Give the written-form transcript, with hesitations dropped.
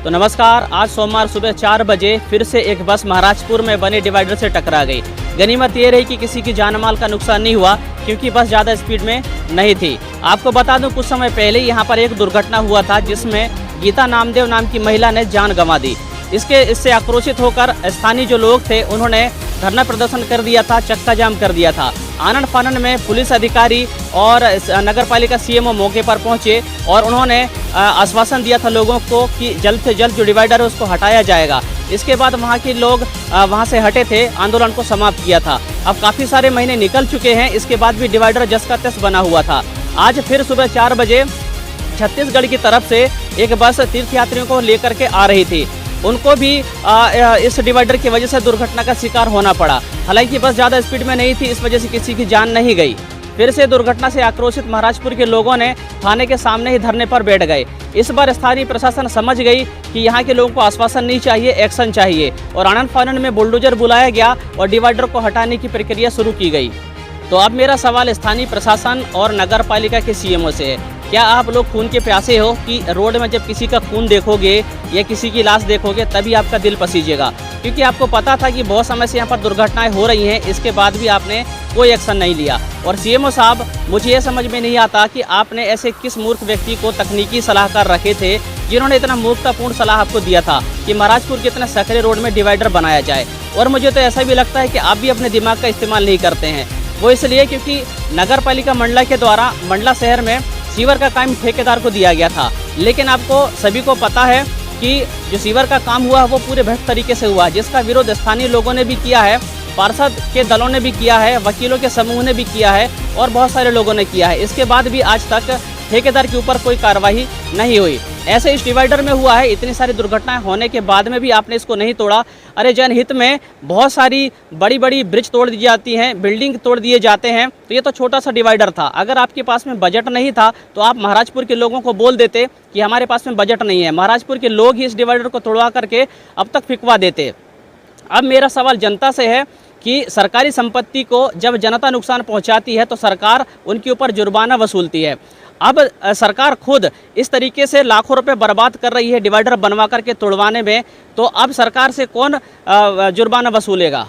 तो नमस्कार, आज सोमवार सुबह 4 बजे फिर से एक बस महाराजपुर में बने डिवाइडर से टकरा गई। गनीमत ये रही कि किसी की जान माल का नुकसान नहीं हुआ, क्योंकि बस ज़्यादा स्पीड में नहीं थी। आपको बता दूं, कुछ समय पहले यहाँ पर एक दुर्घटना हुआ था जिसमें गीता नामदेव नाम की महिला ने जान गंवा दी। इससे आक्रोशित होकर स्थानीय जो लोग थे उन्होंने धरना प्रदर्शन कर दिया था, चक्का जाम कर दिया था। आनन फानन में पुलिस अधिकारी और नगरपालिका सीएमओ मौके पर पहुंचे और उन्होंने आश्वासन दिया था लोगों को कि जल्द से जल्द जो डिवाइडर है उसको हटाया जाएगा। इसके बाद वहां के लोग वहां से हटे थे, आंदोलन को समाप्त किया था। अब काफ़ी सारे महीने निकल चुके हैं, इसके बाद भी डिवाइडर जस का तस बना हुआ था। आज फिर सुबह 4 बजे छत्तीसगढ़ की तरफ से एक बस तीर्थयात्रियों को लेकर के आ रही थी। उनको भी इस डिवाइडर की वजह से दुर्घटना का शिकार होना पड़ा। हालांकि बस ज़्यादा स्पीड में नहीं थी, इस वजह से किसी की जान नहीं गई। फिर से दुर्घटना से आक्रोशित महाराजपुर के लोगों ने थाने के सामने ही धरने पर बैठ गए। इस बार स्थानीय प्रशासन समझ गई कि यहाँ के लोगों को आश्वासन नहीं चाहिए, एक्शन चाहिए, और आनन फानन में बुलडोजर बुलाया गया और डिवाइडर को हटाने की प्रक्रिया शुरू की गई। तो अब मेरा सवाल स्थानीय प्रशासन और नगर पालिका के सीएमओ से है, क्या आप लोग खून के प्यासे हो कि रोड में जब किसी का खून देखोगे या किसी की लाश देखोगे तभी आपका दिल पसीजेगा? क्योंकि आपको पता था कि बहुत समय से यहाँ पर दुर्घटनाएं हो रही हैं, इसके बाद भी आपने कोई एक्शन नहीं लिया। और सीएमओ साहब, मुझे ये समझ में नहीं आता कि आपने ऐसे किस मूर्ख व्यक्ति को तकनीकी सलाहकार रखे थे जिन्होंने इतना मूर्खतापूर्ण सलाह आपको दिया था कि महाराजपुर के इतने सकरे रोड में डिवाइडर बनाया जाए। और मुझे तो ऐसा भी लगता है कि आप भी अपने दिमाग का इस्तेमाल नहीं करते हैं। वो इसलिए क्योंकि नगर पालिका मंडला के द्वारा मंडला शहर में सीवर का काम ठेकेदार को दिया गया था, लेकिन आपको सभी को पता है कि जो सीवर का काम हुआ वो पूरे भ्रष्ट तरीके से हुआ, जिसका विरोध स्थानीय लोगों ने भी किया है, पार्षद के दलों ने भी किया है, वकीलों के समूह ने भी किया है और बहुत सारे लोगों ने किया है। इसके बाद भी आज तक ठेकेदार के ऊपर कोई कार्रवाई नहीं हुई। ऐसे इस डिवाइडर में हुआ है, इतनी सारी दुर्घटनाएं होने के बाद में भी आपने इसको नहीं तोड़ा। अरे जनहित में बहुत सारी बड़ी बड़ी ब्रिज तोड़ दी जाती हैं, बिल्डिंग तोड़ दिए जाते हैं, तो ये तो छोटा सा डिवाइडर था। अगर आपके पास में बजट नहीं था तो आप महाराजपुर के लोगों को बोल देते कि हमारे पास में बजट नहीं है। महाराजपुर के लोग ही इस डिवाइडर को तोड़वा करके अब तक फिकवा देते। अब मेरा सवाल जनता से है कि सरकारी संपत्ति को जब जनता नुकसान पहुंचाती है तो सरकार उनके ऊपर जुर्माना वसूलती है। अब सरकार खुद इस तरीके से लाखों रुपए बर्बाद कर रही है डिवाइडर बनवा करके तोड़वाने में, तो अब सरकार से कौन जुर्माना वसूलेगा?